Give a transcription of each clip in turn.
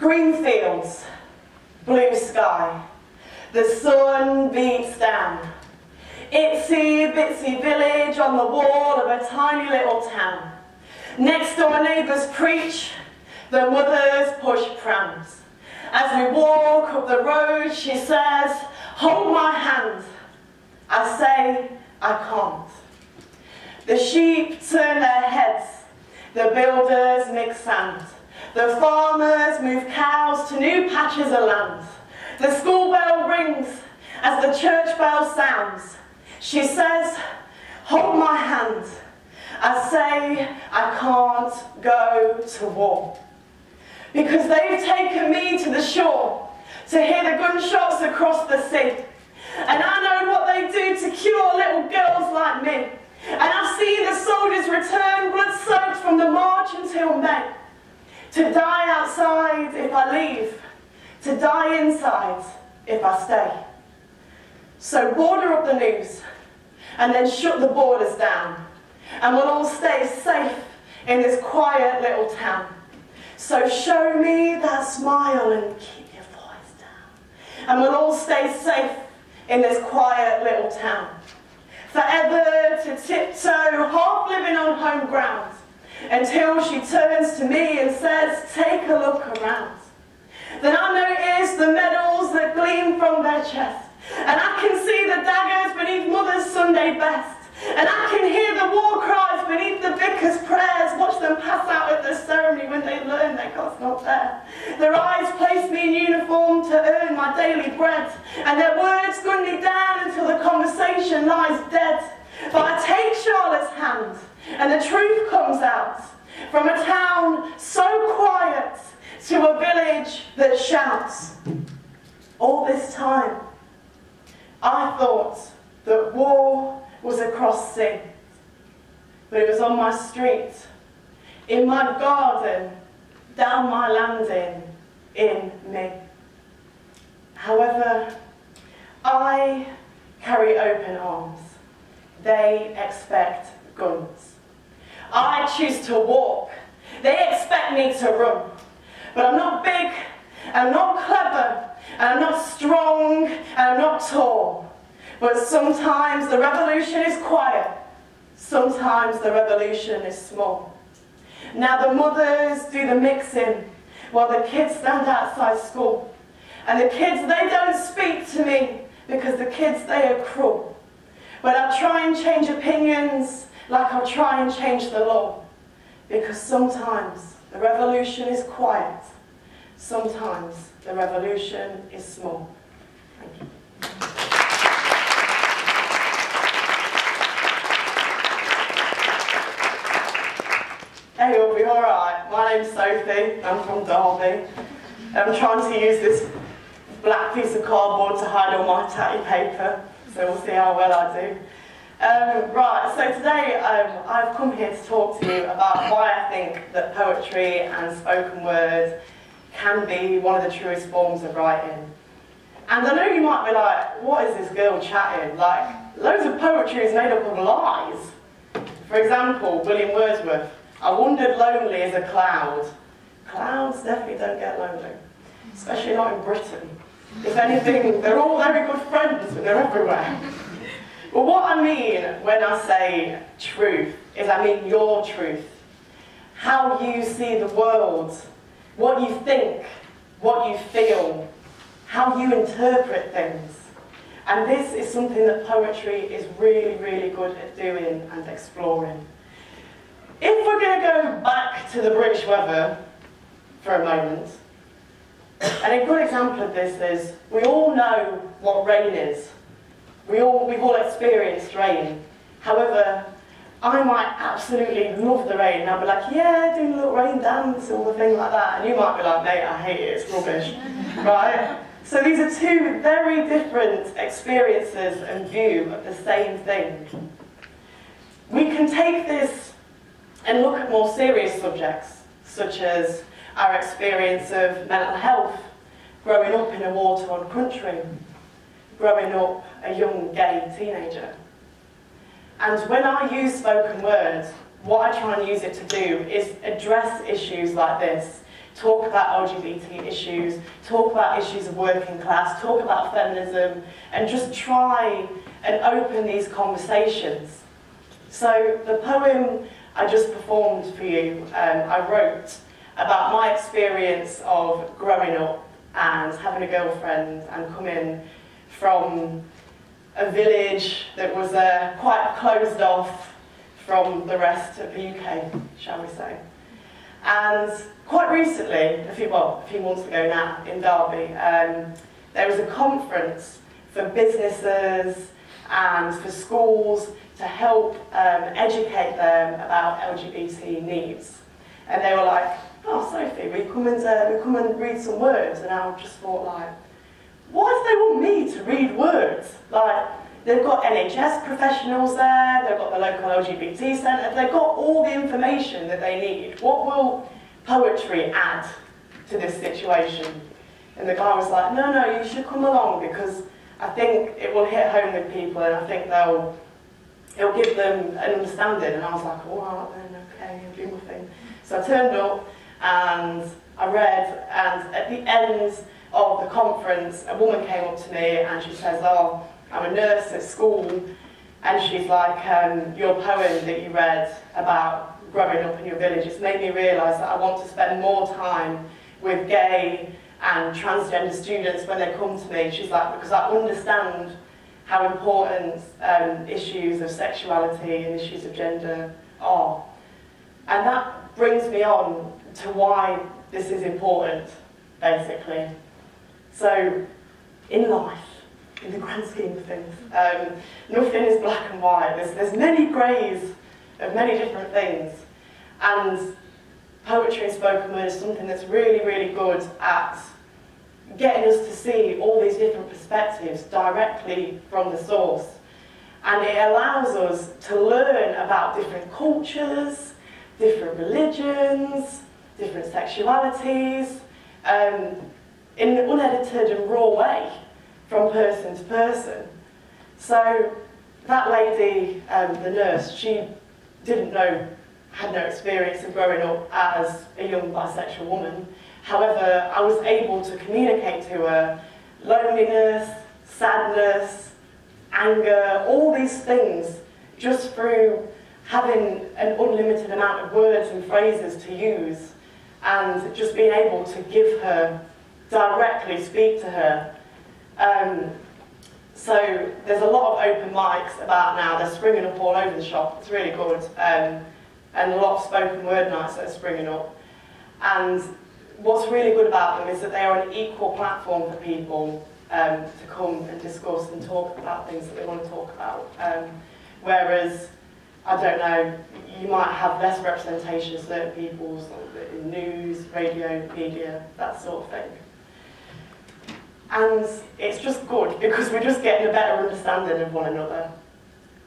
Green fields, blue sky, the sun beats down. Itsy bitsy village on the wall of a tiny little town. Next door neighbours preach, the mothers push prams. As we walk up the road, she says, hold my hand. I say, I can't. The sheep turn their heads, the builders mix sand. The farmers move cows to new patches of land. The school bell rings as the church bell sounds. She says, hold my hand. I say, I can't go to war. Because they've taken me to the shore to hear the gunshots across the sea. And I know what they do to cure little girls like me. And I've seen the soldiers return blood-soaked from the march until May. To die outside if I leave, to die inside if I stay. So border up the news, and then shut the borders down, and we'll all stay safe in this quiet little town. So show me that smile and keep your voice down, and we'll all stay safe in this quiet little town. Forever to tiptoe, half living on home ground, until she turns to me and says, take a look around. Then I notice the medals that gleam from their chest, and I can see the daggers beneath Mother's Sunday best, and I can hear the war cries beneath the vicar's prayers, watch them pass out at the ceremony when they learn their God's not there. Their eyes place me in uniform to earn my daily bread, and their words gun me down until the conversation lies dead. But I take Charlotte's hand, and the truth comes out, from a town so quiet to a village that shouts. All this time, I thought that war was across sea, but it was on my street, in my garden, down my landing, in me. However, I carry open arms. They expect guns. I choose to walk. They expect me to run. But I'm not big, and I'm not clever, and I'm not strong, and I'm not tall. But sometimes the revolution is quiet. Sometimes the revolution is small. Now the mothers do the mixing while the kids stand outside school. And the kids, they don't speak to me because the kids, they are cruel. But I'll try and change opinions like I'll try and change the law. Because sometimes the revolution is quiet. Sometimes the revolution is small. Thank you. Hey, you'll be alright. My name's Sophie. I'm from Derby. I'm trying to use this black piece of cardboard to hide all my tatty paper. So we'll see how well I do. Right, so today I've come here to talk to you about why I think that poetry and spoken word can be one of the truest forms of writing. And I know you might be like, what is this girl chatting? Like, loads of poetry is made up of lies. For example, William Wordsworth, I wandered lonely as a cloud. Clouds definitely don't get lonely, especially not in Britain. If anything, they're all very good friends and they're everywhere. But what I mean when I say truth is I mean your truth. How you see the world, what you think, what you feel, how you interpret things. And this is something that poetry is really, really good at doing and exploring. If we're going to go back to the British weather for a moment, and a good example of this is, we all know what rain is. We've all experienced rain. However, I might absolutely love the rain. I'll be like, yeah, do a little rain dance or a thing like that. And you might be like, mate, I hate it, it's rubbish. Right? So these are two very different experiences and view of the same thing. We can take this and look at more serious subjects, such as our experience of mental health, growing up in a war-torn country, growing up a young gay teenager. And when I use spoken word, what I try and use it to do is address issues like this talk about LGBT issues, talk about issues of working class, talk about feminism, and just try and open these conversations. So the poem I just performed for you, I wrote about my experience of growing up and having a girlfriend and coming from a village that was quite closed off from the rest of the UK, shall we say. And quite recently, a few months ago now, in Derby, there was a conference for businesses and for schools to help educate them about LGBT needs. And they were like, oh, Sophie, we come and read some words. And I just thought, like, why do they want me to read words? Like, they've got NHS professionals there, they've got the local LGBT centre, they've got all the information that they need. What will poetry add to this situation? And the guy was like, no, you should come along because I think it will hit home with people and I think it'll give them an understanding. And I was like, all right then, okay, I'll do my thing. So I turned up and I read, and at the end of the conference, a woman came up to me and she says, oh, I'm a nurse at school, and she's like, your poem that you read about growing up in your village, it's made me realise that I want to spend more time with gay and transgender students when they come to me. She's like, because I understand how important issues of sexuality and issues of gender are. And that brings me on to why this is important, basically. So, in life, in the grand scheme of things, nothing is black and white. There's many greys of many different things. And poetry and spoken word is something that's really, really good at getting us to see all these different perspectives directly from the source. And it allows us to learn about different cultures, different religions, different sexualities, in an unedited and raw way, from person to person. So that lady, the nurse, she had no experience of growing up as a young bisexual woman. However, I was able to communicate to her loneliness, sadness, anger, all these things, just through having an unlimited amount of words and phrases to use, and just being able to give her, directly speak to her. So there's a lot of open mics about now. They're springing up all over the shop. It's really good. And a lot of spoken word nights that are springing up. And what's really good about them is that they are an equal platform for people to come and discuss and talk about things that they want to talk about. Whereas, I don't know, you might have less representation of certain people's in news, radio, media, that sort of thing. And it's just good because we're just getting a better understanding of one another.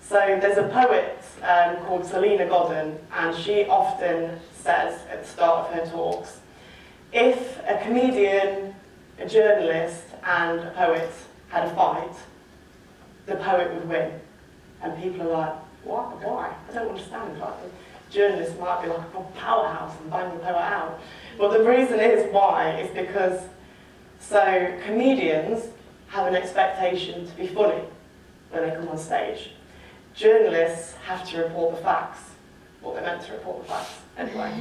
So there's a poet called Selena Godden, and she often says at the start of her talks, if a comedian, a journalist, and a poet had a fight, the poet would win. And people are like, what? Why? I don't understand. Like, the journalist might be like a powerhouse and bang the poet out. But the reason is why is because comedians have an expectation to be funny when they come on stage. Journalists have to report the facts. Well, they're meant to report the facts anyway.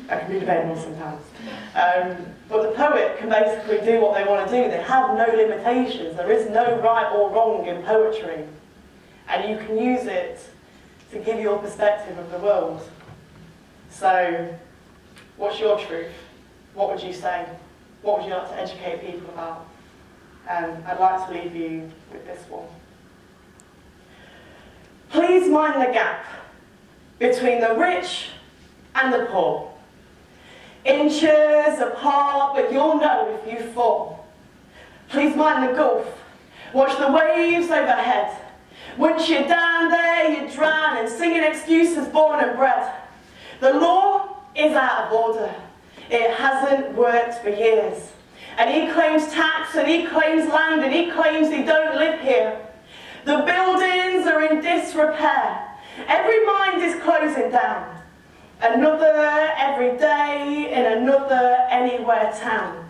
That can be debatable sometimes. But the poet can basically do what they want to do. They have no limitations. There is no right or wrong in poetry. And you can use it to give your perspective of the world. So, what's your truth? What would you say? What would you like to educate people about? I'd like to leave you with this one. Please mind the gap between the rich and the poor. Inches apart, but you'll know if you fall. Please mind the gulf. Watch the waves overhead. Once you're down there, you drown in singing excuses born and bred. The law is out of order. It hasn't worked for years. And he claims tax, and he claims land, and he claims he don't live here. The buildings are in disrepair. Every mind is closing down. Another every day in another anywhere town.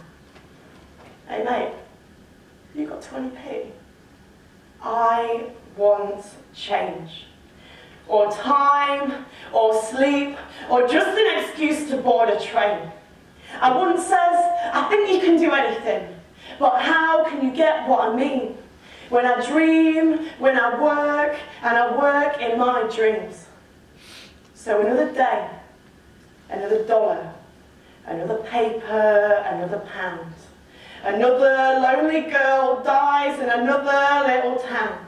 Hey mate, you got 20p? I want change. Or time, or sleep, or just an excuse to board a train. And one says, I think you can do anything, but how can you get what I mean? When I dream, when I work, and I work in my dreams. So another day, another dollar, another paper, another pound. Another lonely girl dies in another little town.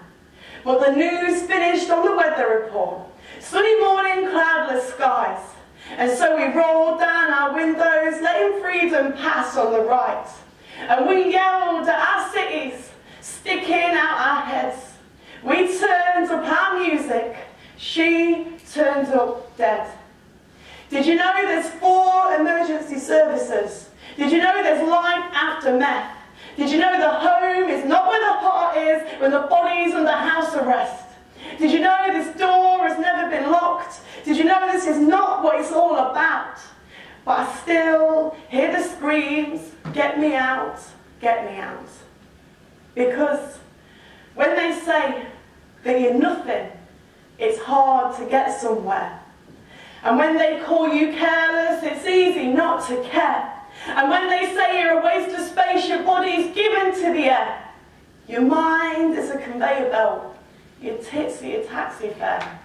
But the news finished on the weather report. Sunny morning, cloudless skies. And so we rolled down our windows, letting freedom pass on the right. And we yelled at our cities, sticking out our heads. We turned up our music, she turned up dead. Did you know there's 4 emergency services? Did you know there's life after meth? Did you know the home is not where the heart is when the body's under house arrest? Did you know this door has never been locked? Did you know this is not what it's all about? But I still hear the screams, get me out, get me out. Because when they say that you're nothing, it's hard to get somewhere. And when they call you careless, it's easy not to care. And when they say you're a waste of space, your body's given to the air. Your mind is a conveyor belt, your tits are your taxi fare.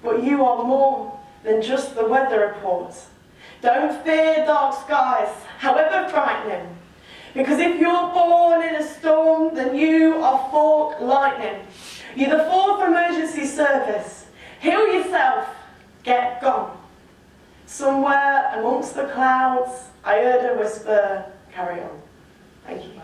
But you are more than just the weather report. Don't fear dark skies, however frightening. Because if you're born in a storm, then you are fork lightning. You're the 4th emergency service. Heal yourself, get gone. Somewhere amongst the clouds, I heard a whisper, carry on. Thank you.